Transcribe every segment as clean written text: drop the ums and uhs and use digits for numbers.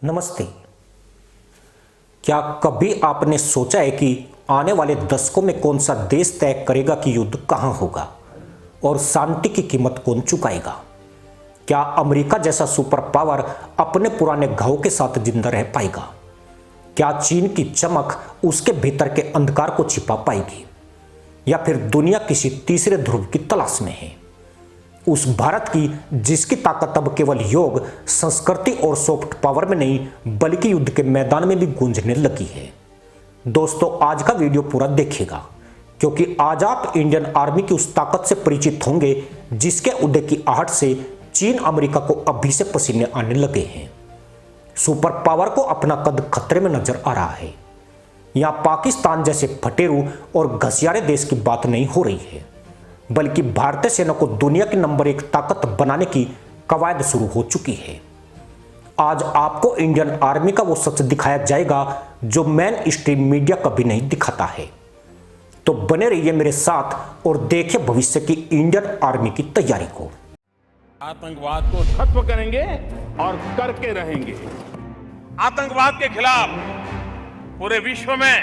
नमस्ते। क्या कभी आपने सोचा है कि आने वाले दशकों में कौन सा देश तय करेगा कि युद्ध कहां होगा और शांति की कीमत कौन चुकाएगा? क्या अमेरिका जैसा सुपर पावर अपने पुराने घाव के साथ जिंदा रह पाएगा? क्या चीन की चमक उसके भीतर के अंधकार को छिपा पाएगी, या फिर दुनिया किसी तीसरे ध्रुव की तलाश में है? उस भारत की जिसकी ताकत अब केवल योग, संस्कृति और सॉफ्ट पावर में नहीं बल्कि युद्ध के मैदान में भी गूंजने लगी है। दोस्तों, आज का वीडियो पूरा देखिएगा, क्योंकि आज आप इंडियन आर्मी की उस ताकत से परिचित होंगे जिसके उदय की आहट से चीन अमेरिका को अभी से पसीने आने लगे हैं। सुपर पावर को अपना कद खतरे में नजर आ रहा है। यहां पाकिस्तान जैसे फटेरू और घसियारे देश की बात नहीं हो रही है, बल्कि भारतीय सेना को दुनिया की नंबर 1 ताकत बनाने की कवायद शुरू हो चुकी है। आज आपको इंडियन आर्मी का वो सच दिखाया जाएगा जो मेन स्ट्रीम मीडिया कभी नहीं दिखाता है। तो बने रहिए मेरे साथ और देखिए भविष्य की इंडियन आर्मी की तैयारी को। आतंकवाद को खत्म करेंगे और करके रहेंगे। आतंकवाद के खिलाफ पूरे विश्व में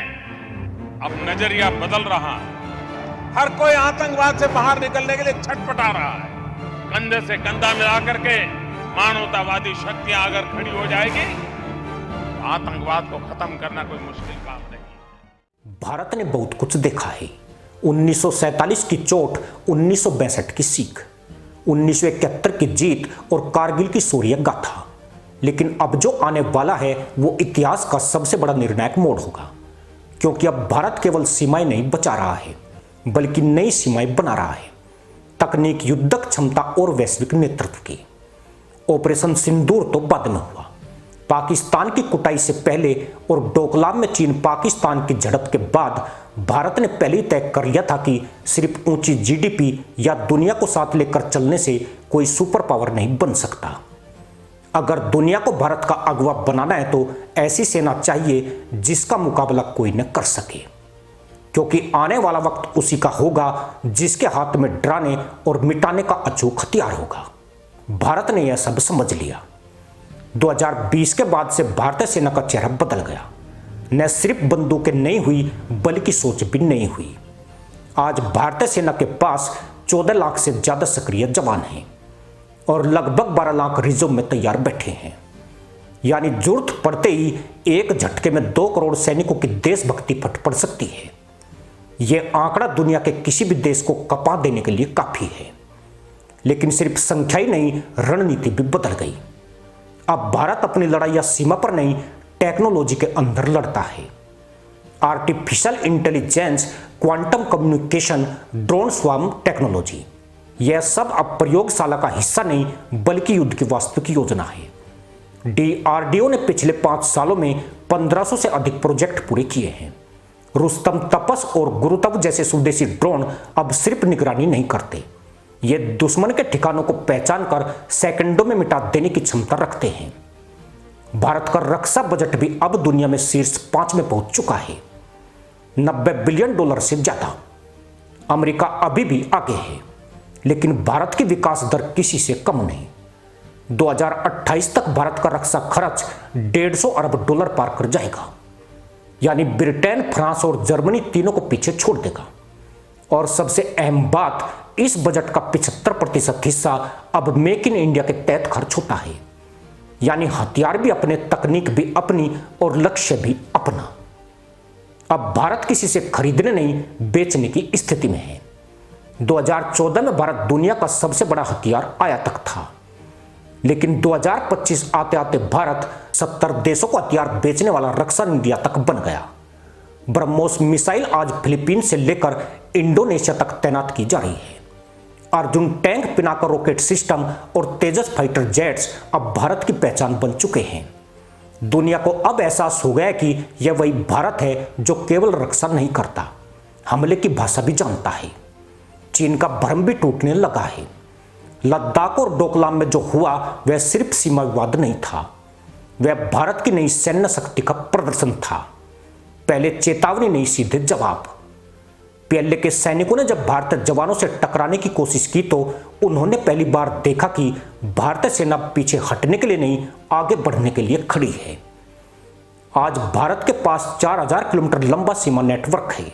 अब नजरिया बदल रहा है। हर कोई आतंकवाद से बाहर निकलने के लिए छटपटा रहा है। कंधे से कंधा मिला करके मानवतावादी शक्तियां अगर खड़ी हो जाएगी तो आतंकवाद को खत्म करना कोई मुश्किल काम नहीं। भारत ने बहुत कुछ देखा है। 1947 की चोट, 1962 की सीख, 1971 की जीत और कारगिल की शौर्य गाथा। लेकिन अब जो आने वाला है वो इतिहास का सबसे बड़ा निर्णायक मोड़ होगा, क्योंकि अब भारत केवल सीमाएं नहीं बचा रहा है बल्कि नई सीमाएं बना रहा है। तकनीक, युद्धक क्षमता और वैश्विक नेतृत्व की। ऑपरेशन सिंदूर तो बाद में हुआ, पाकिस्तान की कुटाई से पहले और डोकलाम में चीन पाकिस्तान की झड़प के बाद भारत ने पहले ही तय कर लिया था कि सिर्फ ऊंची जीडीपी या दुनिया को साथ लेकर चलने से कोई सुपर पावर नहीं बन सकता। अगर दुनिया को भारत का अगुवा बनाना है तो ऐसी सेना चाहिए जिसका मुकाबला कोई न कर सके, क्योंकि आने वाला वक्त उसी का होगा जिसके हाथ में डराने और मिटाने का अचूक हथियार होगा। भारत ने यह सब समझ लिया। 2020 के बाद से भारतीय सेना का चेहरा बदल गया। न सिर्फ बंदूकें नहीं हुई बल्कि सोच भी नहीं हुई। आज भारतीय सेना के पास 14 लाख से ज्यादा सक्रिय जवान हैं और लगभग 12 लाख रिजर्व में तैयार बैठे हैं। यानी जरूरत पड़ते ही एक झटके में 2 करोड़ सैनिकों की देशभक्ति फट पड़ सकती है। यह आंकड़ा दुनिया के किसी भी देश को कपा देने के लिए काफी है। लेकिन सिर्फ संख्या ही नहीं, रणनीति भी बदल गई। अब भारत अपनी लड़ाई या सीमा पर नहीं, टेक्नोलॉजी के अंदर लड़ता है। Artificial intelligence, quantum communication, drone swarm technology, यह सब अब प्रयोगशाला का हिस्सा नहीं बल्कि युद्ध की वास्तविक योजना है। डीआरडीओ ने पिछले 5 सालों में 1500 से अधिक प्रोजेक्ट पूरे किए हैं। रुस्तम, तपस और गुरुतव जैसे स्वदेशी ड्रोन अब सिर्फ निगरानी नहीं करते, ये दुश्मन के ठिकानों को पहचान कर सेकंडों में मिटा देने की क्षमता रखते हैं। भारत का रक्षा बजट भी अब दुनिया में शीर्ष 5 में पहुंच चुका है, $90 बिलियन से ज्यादा। अमेरिका अभी भी आगे है, लेकिन भारत की विकास दर किसी से कम नहीं। 2028 तक भारत का रक्षा खर्च $150 अरब पार कर जाएगा। यानी ब्रिटेन, फ्रांस और जर्मनी तीनों को पीछे छोड़ देगा। और सबसे अहम बात, इस बजट का 75% हिस्सा अब मेक इन इंडिया के तहत खर्च होता है। यानी हथियार भी अपने, तकनीक भी अपनी और लक्ष्य भी अपना। अब भारत किसी से खरीदने नहीं, बेचने की स्थिति में है। 2014 में भारत दुनिया का सबसे बड़ा हथियार आयातक था, लेकिन 2025 आते आते भारत 70 देशों को हथियार बेचने वाला रक्षा निर्यातक बन गया। ब्रह्मोस मिसाइल आज फिलीपींस से लेकर इंडोनेशिया तक तैनात की जा रही है। Arjun tank, Pinaka rocket system और तेजस फाइटर जेट्स अब भारत की पहचान बन चुके हैं। दुनिया को अब एहसास हो गया कि यह वही भारत है जो केवल रक्षा नहीं करता, हमले की भाषा भी जानता है। चीन का भ्रम भी टूटने लगा है। लद्दाख और डोकलाम में जो हुआ वह सिर्फ सीमा विवाद नहीं था, वह भारत की नई सैन्य शक्ति का प्रदर्शन था। पहले चेतावनी नहीं, सीधे जवाब। पीएलए के सैनिकों ने जब भारतीय जवानों से टकराने की कोशिश की तो उन्होंने पहली बार देखा कि भारतीय सेना पीछे हटने के लिए नहीं, आगे बढ़ने के लिए खड़ी है। आज भारत के पास 4000 किलोमीटर लंबा सीमा नेटवर्क है,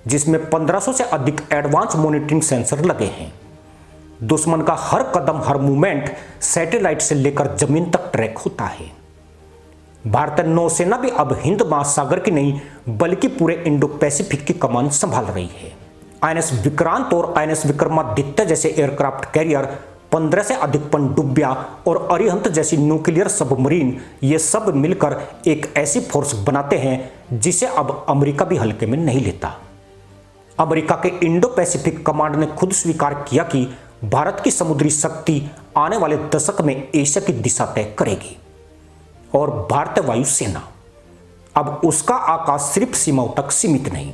जिसमें 1500 से अधिक एडवांस मॉनिटरिंग सेंसर लगे हैं। दुश्मन का हर कदम, हर मूवमेंट सैटेलाइट से लेकर जमीन तक ट्रैक होता है। भारतीय नौसेना भी अब हिंद महासागर की नहीं बल्कि पूरे इंडो पैसिफिक की कमान संभाल रही है। आईएनएस विक्रांत और आईएनएस विक्रमादित्य जैसे एयरक्राफ्ट कैरियर, 15 से अधिक पनडुब्बियां और अरिहंत जैसी न्यूक्लियर सबमरीन, ये सब मिलकर एक ऐसी फोर्स बनाते हैं जिसे अब अमेरिका भी हल्के में नहीं लेता। अमेरिका के इंडो पैसिफिक कमांड ने खुद स्वीकार किया कि भारत की समुद्री शक्ति आने वाले दशक में एशिया की दिशा तय करेगी। और भारतीय वायुसेना अब उसका आकाश सिर्फ सीमाओं तक सीमित नहीं,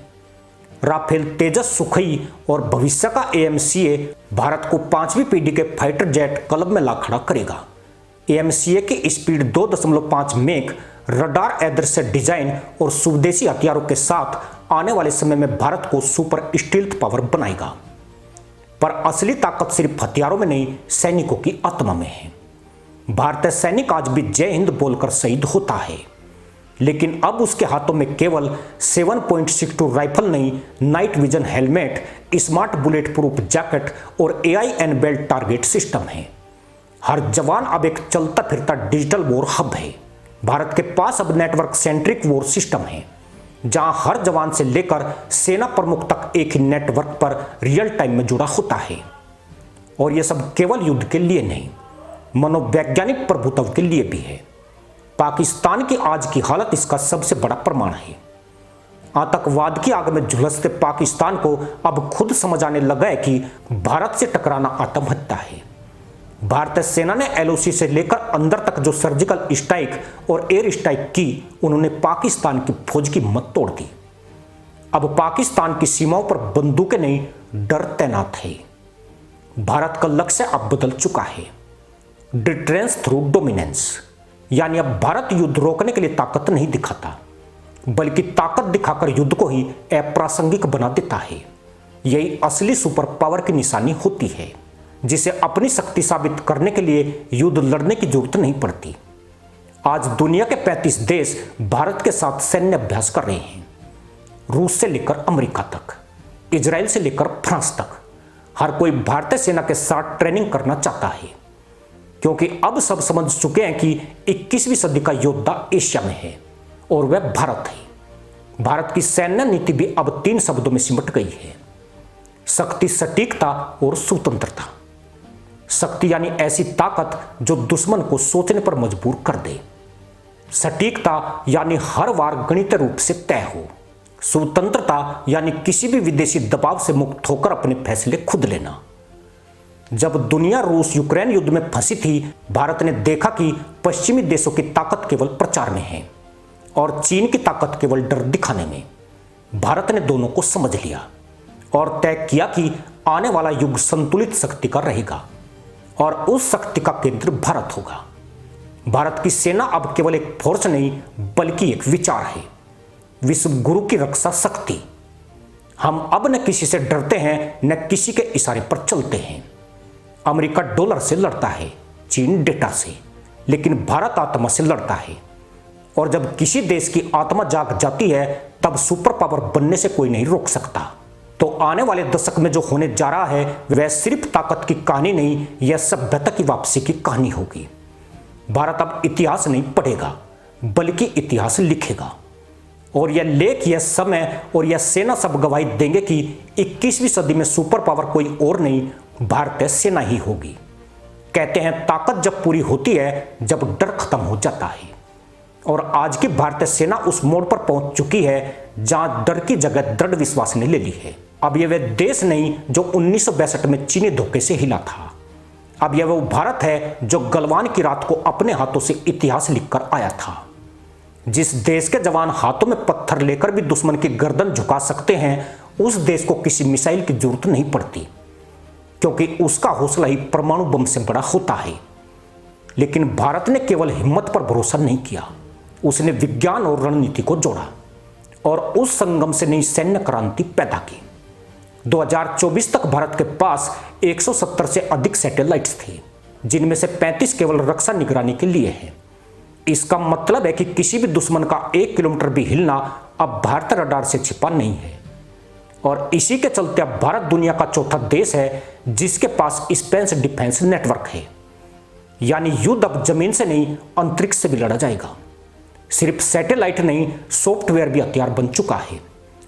राफेल, तेजस, सुखोई और भविष्य का AMCA भारत को 5वीं पीढ़ी के फाइटर जेट क्लब में ला खड़ा करेगा। AMCA की स्पीड 2.5 मैक, रडार एदृश्य डिजाइन और स्वदेशी हथियारों के साथ आने वाले समय में भारत को सुपर स्टील्थ पावर बनाएगा। पर असली ताकत सिर्फ हथियारों में नहीं, सैनिकों की आत्मा में है। भारतीय सैनिक आज भी जय हिंद बोलकर शहीद होता है, लेकिन अब उसके हाथों में केवल 7.62 राइफल नहीं, night vision helmet, smart bullet proof jacket और AI एनबेल्ड टारगेट सिस्टम है। हर जवान अब एक चलता फिरता डिजिटल वॉर हब है। भारत के पास अब नेटवर्क सेंट्रिक वॉर सिस्टम है, जहां हर जवान से लेकर सेना प्रमुख तक एक ही नेटवर्क पर रियल टाइम में जुड़ा होता है। और यह सब केवल युद्ध के लिए नहीं, मनोवैज्ञानिक प्रभुत्व के लिए भी है। पाकिस्तान की आज की हालत इसका सबसे बड़ा प्रमाण है। आतंकवाद की आग में झुलसते पाकिस्तान को अब खुद समझ आने लगा है कि भारत से टकराना आत्महत्या है। भारतीय सेना ने LOC से लेकर अंदर तक जो सर्जिकल स्ट्राइक और एयर स्ट्राइक की, उन्होंने पाकिस्तान की फौज की हिम्मत तोड़ दी। अब पाकिस्तान की सीमाओं पर बंदूकें नहीं, डर तैनात है। भारत का लक्ष्य अब बदल चुका है, डिटरेंस थ्रू डोमिनेंस। यानी अब भारत युद्ध रोकने के लिए ताकत नहीं दिखाता, बल्कि ताकत दिखाकर युद्ध को ही अप्रासंगिक बना देता है। यही असली सुपर पावर की निशानी होती है, जिसे अपनी शक्ति साबित करने के लिए युद्ध लड़ने की जरूरत नहीं पड़ती। आज दुनिया के 35 देश भारत के साथ सैन्य अभ्यास कर रहे हैं, रूस से लेकर अमेरिका तक, इजराइल से लेकर फ्रांस तक। हर कोई भारतीय सेना के साथ ट्रेनिंग करना चाहता है, क्योंकि अब सब समझ चुके हैं कि 21वीं सदी का योद्धा एशिया में है और वह भारत है। भारत की सैन्य नीति भी अब 3 शब्दों में सिमट गई है, शक्ति, सटीकता और स्वतंत्रता। शक्ति यानी ऐसी ताकत जो दुश्मन को सोचने पर मजबूर कर दे। सटीकता यानी हर बार गणितीय रूप से तय हो। स्वतंत्रता यानी किसी भी विदेशी दबाव से मुक्त होकर अपने फैसले खुद लेना। जब दुनिया रूस यूक्रेन युद्ध में फंसी थी, भारत ने देखा कि पश्चिमी देशों की ताकत केवल प्रचार में है और चीन की ताकत केवल डर दिखाने में। भारत ने दोनों को समझ लिया और तय किया कि आने वाला युग संतुलित शक्ति का रहेगा और उस शक्ति का केंद्र भारत होगा। भारत की सेना अब केवल एक फोर्स नहीं, बल्कि एक विचार है, विश्व गुरु की रक्षा शक्ति। हम अब न किसी से डरते हैं, न किसी के इशारे पर चलते हैं। अमेरिका डॉलर से लड़ता है, चीन डेटा से, लेकिन भारत आत्मा से लड़ता है। और जब किसी देश की आत्मा जाग जाती है, तब सुपर पावर बनने से कोई नहीं रोक सकता। तो आने वाले दशक में जो होने जा रहा है, वह सिर्फ ताकत की कहानी नहीं, यह सभ्यता की वापसी की कहानी होगी। भारत अब इतिहास नहीं पढ़ेगा, बल्कि इतिहास लिखेगा। और यह लेख, यह समय और यह सेना सब गवाही देंगे कि 21वीं सदी में सुपर पावर कोई और नहीं, भारतीय सेना ही होगी। कहते हैं ताकत जब पूरी होती है, जब डर खत्म हो जाता है। और आज की भारतीय सेना उस मोड़ पर पहुंच चुकी है जहां डर की जगह दृढ़ विश्वास ने ले ली है। अब यह वह देश नहीं जो 1962 में चीनी धोखे से हिला था। अब यह वो भारत है जो गलवान की रात को अपने हाथों से इतिहास लिखकर आया था। जिस देश के जवान हाथों में पत्थर लेकर भी दुश्मन की गर्दन झुका सकते हैं, उस देश को किसी मिसाइल की जरूरत नहीं पड़ती, क्योंकि उसका हौसला ही परमाणु बम से बड़ा होता है। लेकिन भारत ने केवल हिम्मत पर भरोसा नहीं किया, उसने विज्ञान और रणनीति को जोड़ा और उस संगम से नई सैन्य क्रांति पैदा की। 2024 तक भारत के पास 170 से अधिक सैटेलाइट्स थे, जिनमें से 35 केवल रक्षा निगरानी के लिए हैं। इसका मतलब है कि किसी भी दुश्मन का 1 किलोमीटर भी हिलना अब भारतीय रडार से छिपा नहीं है। और इसी के चलते अब भारत दुनिया का चौथा देश है जिसके पास स्पेस डिफेंस नेटवर्क है। यानी युद्ध अब जमीन से नहीं, अंतरिक्ष से भी लड़ा जाएगा। सिर्फ सैटेलाइट नहीं, सॉफ्टवेयर भी हथियार बन चुका है।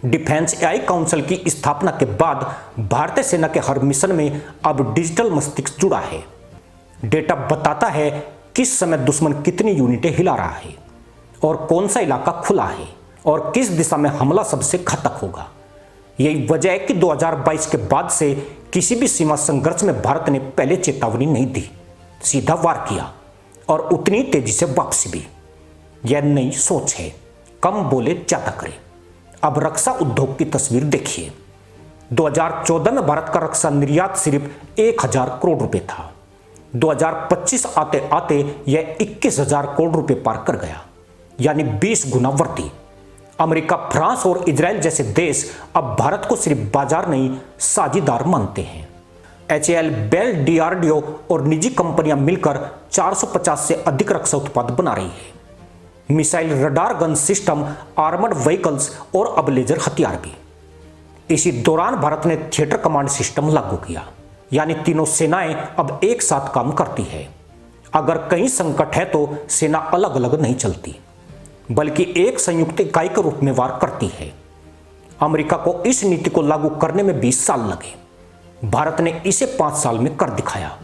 डिफेंस एआई काउंसिल की स्थापना के बाद भारतीय सेना के हर मिशन में अब डिजिटल मस्तिष्क जुड़ा है। डेटा बताता है किस समय दुश्मन कितनी यूनिटें हिला रहा है और कौन सा इलाका खुला है और किस दिशा में हमला सबसे घातक होगा। यही वजह है कि 2022 के बाद से किसी भी सीमा संघर्ष में भारत ने पहले चेतावनी नहीं दी, सीधा वार किया और उतनी तेजी से वापसी भी। यह नई सोच है, कम बोले ज्यादा करे। अब रक्षा उद्योग की तस्वीर देखिए। 2014 में भारत का रक्षा निर्यात सिर्फ 1000 करोड़ रुपए था। 2025 आते आते यह 21,000 करोड़ रुपए पार कर गया, यानी 20 गुना वृद्धि। अमेरिका, फ्रांस और इजराइल जैसे देश अब भारत को सिर्फ बाजार नहीं, साझीदार मानते हैं। HAL, बेल, DRDO और निजी कंपनियां मिलकर 450 से अधिक रक्षा उत्पाद बना रही है। Missile, radar, gun system, armoured vehicles और अब लेजर हथियार भी। इसी दौरान भारत ने थिएटर कमांड सिस्टम लागू किया, यानी तीनों सेनाएं अब एक साथ काम करती है। अगर कहीं संकट है तो सेना अलग अलग नहीं चलती, बल्कि एक संयुक्त इकाई के रूप में वार करती है। अमेरिका को इस नीति को लागू करने में 20 साल लगे, भारत ने इसे 5 साल में कर दिखाया।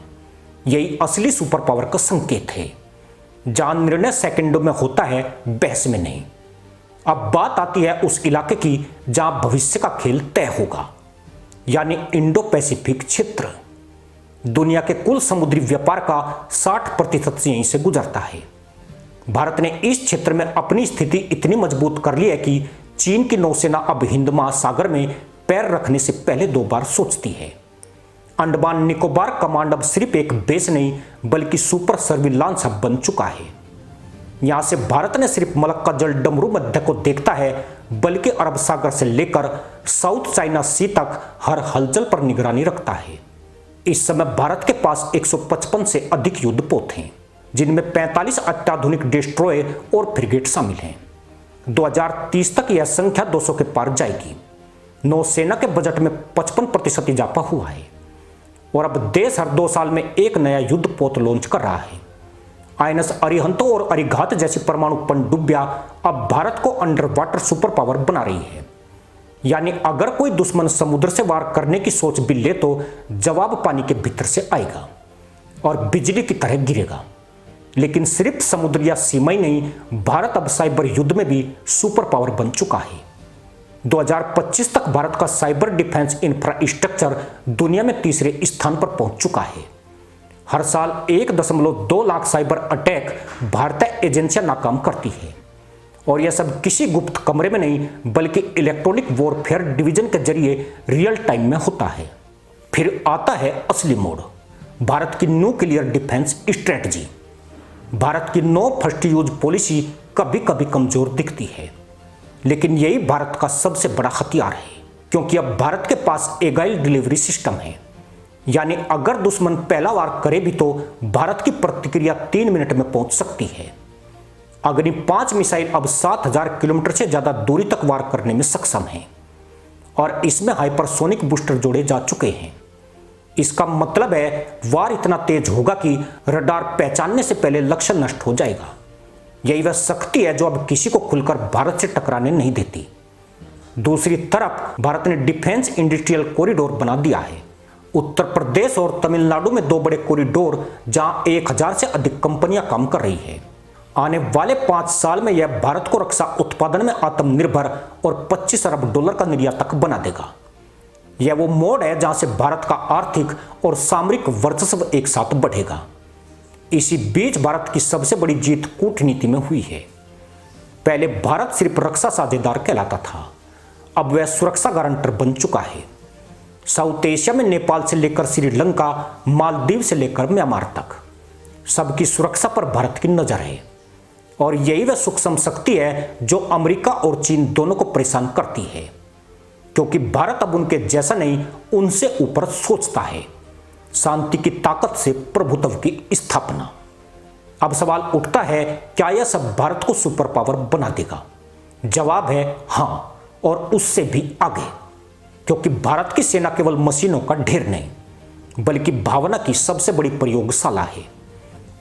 यही असली सुपर पावर का संकेत है, जहां निर्णय सेकंडों में होता है, बहस में नहीं। अब बात आती है उस इलाके की जहां भविष्य का खेल तय होगा, यानी इंडो पैसिफिक क्षेत्र। दुनिया के कुल समुद्री व्यापार का 60% यहीं से गुजरता है। भारत ने इस क्षेत्र में अपनी स्थिति इतनी मजबूत कर ली है कि चीन की नौसेना अब हिंद महासागर में पैर रखने से पहले 2 बार सोचती है। अंडमान निकोबार कमांड अब सिर्फ एक बेस नहीं, बल्कि सुपर सर्विलांस हब बन चुका है। यहां से भारत ने सिर्फ मलक्का जल डमरू मध्य को देखता है, बल्कि अरब सागर से लेकर साउथ चाइना सी तक हर हलचल पर निगरानी रखता है। इस समय भारत के पास 155 से अधिक युद्धपोत हैं, जिनमें 45 अत्याधुनिक डिस्ट्रॉयर और फ्रिगेट शामिल हैं। 2030 तक यह संख्या 200 के पार जाएगी। नौसेना के बजट में 55% इजाफा हुआ है और अब देश हर 2 साल में एक नया युद्धपोत लॉन्च कर रहा है। आईएनएस अरिहंतो और अरिघात जैसी परमाणु पनडुब्बियां अब भारत को अंडर वाटर सुपर पावर बना रही है। यानी अगर कोई दुश्मन समुद्र से वार करने की सोच भी ले तो जवाब पानी के भीतर से आएगा और बिजली की तरह गिरेगा। लेकिन सिर्फ समुद्र या सीमा ही नहीं, भारत अब साइबर युद्ध में भी सुपर पावर बन चुका है। 2025 तक भारत का साइबर डिफेंस इंफ्रास्ट्रक्चर दुनिया में 3रे स्थान पर पहुंच चुका है। हर साल 1.2 लाख साइबर अटैक भारतीय एजेंसियां नाकाम करती है, और यह सब किसी गुप्त कमरे में नहीं, बल्कि इलेक्ट्रॉनिक वॉरफेयर डिवीजन के जरिए रियल टाइम में होता है। फिर आता है असली मोड़, भारत की न्यूक्लियर डिफेंस स्ट्रेटजी। भारत की नो फर्स्ट यूज पॉलिसी कभी कभी कमजोर दिखती है, लेकिन यही भारत का सबसे बड़ा हथियार है, क्योंकि अब भारत के पास एगाइल डिलीवरी सिस्टम है। यानी अगर दुश्मन पहला वार करे भी तो भारत की प्रतिक्रिया 3 मिनट में पहुंच सकती है। अग्नि 5 मिसाइल अब 7000 किलोमीटर से ज्यादा दूरी तक वार करने में सक्षम है, और इसमें हाइपरसोनिक बूस्टर जोड़े जा चुके हैं। इसका मतलब है वार इतना तेज होगा कि रडार पहचानने से पहले लक्ष्य नष्ट हो जाएगा। यही वह शक्ति है जो अब किसी को खुलकर भारत से टकराने नहीं देती। दूसरी तरफ भारत ने डिफेंस इंडस्ट्रियल कॉरिडोर बना दिया है। उत्तर प्रदेश और तमिलनाडु में 2 बड़े कॉरिडोर, जहां 1000 से अधिक कंपनियां काम कर रही है। आने वाले 5 साल में यह भारत को रक्षा उत्पादन में आत्मनिर्भर और $25 अरब का निर्यातक बना देगा। यह वो मोड़ है जहां से भारत का आर्थिक और सामरिक वर्चस्व एक साथ बढ़ेगा। इसी बीच भारत की सबसे बड़ी जीत कूटनीति में हुई है। पहले भारत सिर्फ रक्षा साझेदार कहलाता था, अब वह सुरक्षा गारंटर बन चुका है। साउथ एशिया में नेपाल से लेकर श्रीलंका, मालदीव से लेकर म्यांमार तक सबकी सुरक्षा पर भारत की नजर है, और यही वह सूक्ष्म शक्ति है जो अमेरिका और चीन दोनों को परेशान करती है। क्योंकि भारत अब उनके जैसा नहीं, उनसे ऊपर सोचता है। शांति की ताकत से प्रभुत्व की स्थापना। अब सवाल उठता है, क्या यह सब भारत को सुपर पावर बना देगा? जवाब है हां, और उससे भी आगे, क्योंकि भारत की सेना केवल मशीनों का ढेर नहीं, बल्कि भावना की सबसे बड़ी प्रयोगशाला है।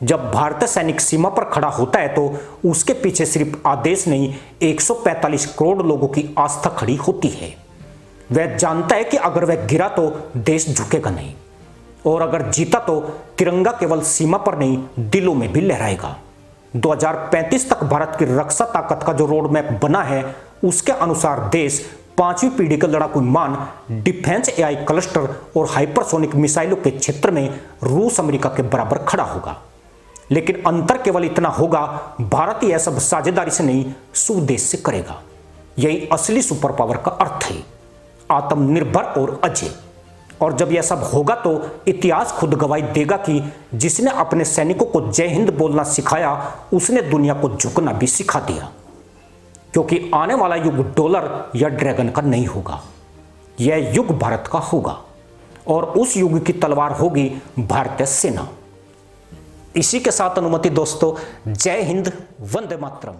जब भारतीय सैनिक सीमा पर खड़ा होता है तो उसके पीछे सिर्फ आदेश नहीं, 145 करोड़ लोगों की आस्था खड़ी होती है। वह जानता है कि अगर वह गिरा तो देश झुकेगा नहीं, और अगर जीता तो तिरंगा केवल सीमा पर नहीं, दिलों में भी लहराएगा। 2035 तक भारत की रक्षा ताकत का जो रोड मैप बना है, उसके अनुसार देश 5वीं पीढ़ी का लड़ाकू विमान, डिफेंस एआई क्लस्टर और हाइपरसोनिक मिसाइलों के क्षेत्र में रूस अमेरिका के बराबर खड़ा होगा। लेकिन अंतर केवल इतना होगा, भारत यह सब साझेदारी से नहीं, स्वदेश से करेगा। यही असली सुपर पावर का अर्थ है, आत्मनिर्भर और अजय। और जब यह सब होगा तो इतिहास खुद गवाही देगा कि जिसने अपने सैनिकों को जय हिंद बोलना सिखाया, उसने दुनिया को झुकना भी सिखा दिया। क्योंकि आने वाला युग डॉलर या ड्रैगन का नहीं होगा, यह युग भारत का होगा, और उस युग की तलवार होगी भारतीय सेना। इसी के साथ अनुमति दोस्तों, जय हिंद, वंदे मातरम।